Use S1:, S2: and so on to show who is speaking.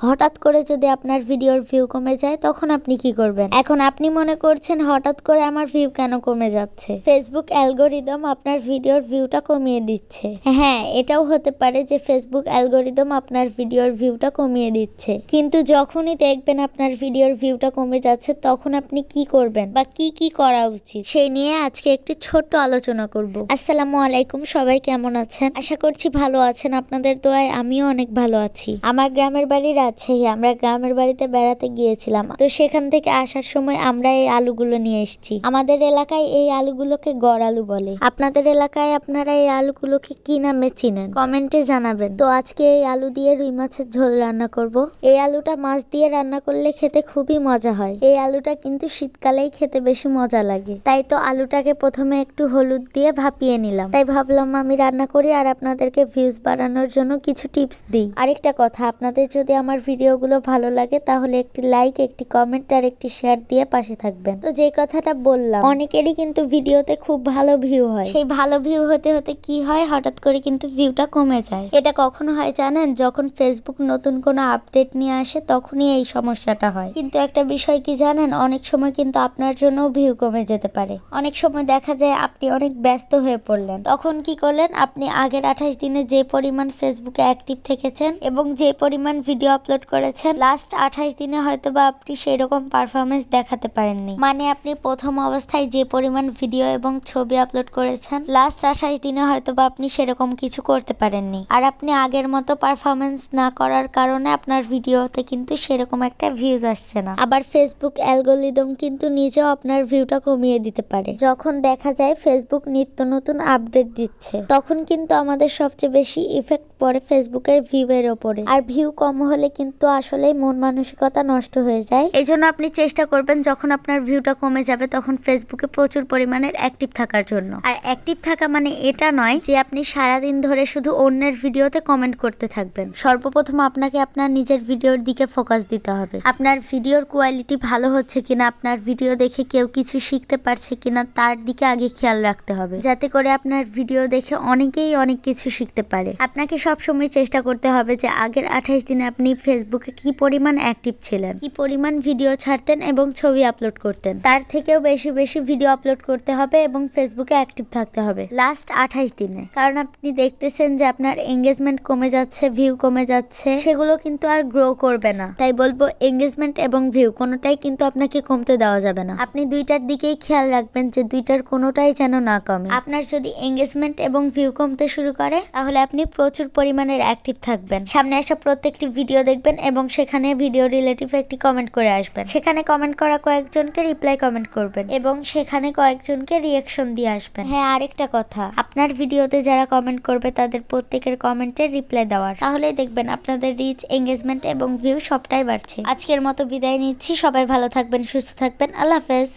S1: হঠাৎ করে যদি আপনার ভিডিওর ভিউ কমে যায় তখন আপনি কি করবেন? এখন আপনি মনে করছেন হঠাৎ করে আমার ভিউ কেন কমে যাচ্ছে, ফেসবুক অ্যালগোরিদম আপনার ভিডিওর ভিউটা কমিয়ে দিচ্ছে। হ্যাঁ, এটাও হতে পারে যে ফেসবুক অ্যালগোরিদম আপনার ভিডিওর ভিউটা কমিয়ে দিচ্ছে, কিন্তু যখনই দেখবেন আপনার ভিডিওর ভিউটা কমে যাচ্ছে তখন আপনি কি করবেন বা কি করা উচিত সেই নিয়ে আজকে একটি ছোট্ট আলোচনা করব। আসসালামু আলাইকুম, সবাই কেমন আছেন? আশা করছি ভালো আছেন। আপনাদের দোয়ায় আমিও অনেক ভালো আছি। আমার গ্রামের বাড়ি রাজশাহী। আমরা গ্রামের বাড়িতে বেড়াতে গিয়েছিলাম, তো সেখান থেকে আসার সময় আমরা এই আলুগুলো নিয়ে এসেছি। আমাদের এলাকায় এই আলুগুলোকে গড় আলু বলে। আপনাদের এলাকায় আপনারা এই আলুগুলোকে কি নামে চিনেন কমেন্টে জানাবেন। তো আজকে এই আলু দিয়ে রুই মাছের ঝোল রান্না করব। এই আলুটা মাছ দিয়ে রান্না করলে খেতে খুবই মজা হয়। এই আলুটা কিন্তু শীতকালেই খেতে বেশি মজা লাগে। তাই তো আলুটাকে প্রথমে একটু হলুদ দিয়ে ভাপিয়ে নিলাম। তাই ভাবলাম আমি রান্না করি আর আপনাদেরকে ভিউজ বাড়ানোর জন্য কিছু টিপস দিই। আরেকটা কথা, আপনাদের যদি আমার ভিডিওগুলো ভালো লাগে তাহলে একটি লাইক, একটি কমেন্ট আর একটি শেয়ার দিয়ে পাশে থাকবেন। তো যে কথাটা বললাম, অনেকেরই কিন্তু ভিডিওতে খুব ভালো ভিউ হয়। সেই ভালো ভিউ হতে হতে কি হয়, হঠাৎ করে কিন্তু ভিউটা কমে যায়। এটা কখনো হয় জানেন? যখন ফেসবুক নতুন কোনো আপডেট নিয়ে আসে তখনই এই সমস্যাটা হয়। কিন্তু একটা বিষয় কি জানেন, অনেক সময় কিন্তু আপনার জন্য ভিউ কমে যেতে পারে। অনেক সময় দেখা যায় আপনি অনেক ব্যস্ত হয়ে পড়লেন, তখন কি করলেন, আপনি আগের 28 দিনে যে পরিমাণ ফেসবুকে অ্যাক্টিভ থেকেছেন এবং যে পরিমাণ ভিডিও আপলোড করেছেন, লাস্ট 28 দিনে হয়তো বা আপনি সেই রকম পারফরমেন্স দেখাতে পারেননি। মানে আপনি প্রথম অবস্থায় যে পরিমাণ ভিডিও এবং ছবি আপলোড করেছেন, লাস্ট 28 দিনে হয়তো বা আপনি সেরকম কিছু করতে পারেননি। আর আপনি আগের মতো পারফরমেন্স না করার কারণে আপনার ভিডিওতে কিন্তু সেরকম একটা ভিউজ আসছে না। আবার ফেসবুক অ্যালগোরিদম কিন্তু নিজেও আপনার ভিউটা কমিয়ে দিতে পারে। যখন দেখা যায় ফেসবুক নিত্য নতুন আপডেট দিচ্ছে, তখন কিন্তু আমাদের সবচেয়ে বেশি ইফেক্ট পড়ে ফেসবুকের ভিউ এর ওপরে। আর ভিউ কম হলে কিন্তু আসলে মন মানসিকতা নষ্ট হয়ে যায়। এই জন্য আপনি চেষ্টা করবেন যখন আপনার ভিউটা কমে যাবে তখন ফেসবুকে প্রচুর পরিমাণের অ্যাক্টিভ থাকার জন্য। আর অ্যাক্টিভ থাকা মানে এটা নয় যে আপনি সারাদিন ধরে শুধু অন্যের ভিডিওতে কমেন্ট করতে থাকবেন। সর্বপ্রথম আপনাকে আপনার নিজের ভিডিওর দিকে ফোকাস দিতে হবে। আপনার ভিডিওর কোয়ালিটি ভালো হচ্ছে কিনা, আপনার ভিডিও দেখে কেউ কিছু শিখতে পারছে কিনা তার দিকে আগে খেয়াল রাখতে হবে, যাতে করে আপনার ভিডিও দেখে অনেকেই অনেক কিছু শিখতে পারে। আপনাকে সবসময় চেষ্টা করতে হবে যে আগের 28 দিনে আপনি ফেসবুকে কি পরিমাণ অ্যাক্টিভ ছিলেন, কি পরিমাণ ভিডিও ছাড়তেন এবং ছবি আপলোড করতেন, তার থেকেও বেশি বেশি ভিডিও আপলোড করতে হবে এবং ফেসবুকে অ্যাক্টিভ থাকতে হবে লাস্ট 28 দিনে। কারণ আপনি দেখতেছেন যে আপনার এঙ্গেজমেন্ট কমে যাচ্ছে, ভিউ কমে যাচ্ছে, সেগুলো কিন্তু আর গ্রো করবে না। তাই বলবো এঙ্গেজমেন্ট এবং ভিউ কোনোটাই কিন্তু আপনাকে কমতে দেওয়া যাবে না। আপনি দুইটার দিকেই খেয়াল রাখবেন যে দুইটার কোনোটাই যেন না কমে। আপনার যদি এঙ্গেজমেন্ট এবং ভিউ কমতে শুরু করে তাহলে আপনি প্রচুর পরিমাণের অ্যাক্টিভ থাকবেন, সামনে আসা প্রত্যেকটি ভিডিও দেখবেন এবং সেখানে ভিডিও রিলেটিভ একটি কমেন্ট করে আসবেন। সেখানে কমেন্ট করা কয়েকজনকে রিপ্লাই কমেন্ট করবেন এবং সেখানে কয়েকজনকে রিঅ্যাকশন দিয়ে আসবেন। হ্যাঁ, আরেকটা কথা, আপনার ভিডিওতে যারা কমেন্ট করবে তাদের প্রত্যেকের কমেন্টের রিপ্লাই দেওয়ার। তাহলেই দেখবেন আপনাদের রিচ, এঙ্গেজমেন্ট এবং ভিউ সবটাই বাড়ছে। আজকের মতো বিদায় নিচ্ছি। সবাই ভালো থাকবেন, সুস্থ থাকবেন। আল্লাহ হাফেজ।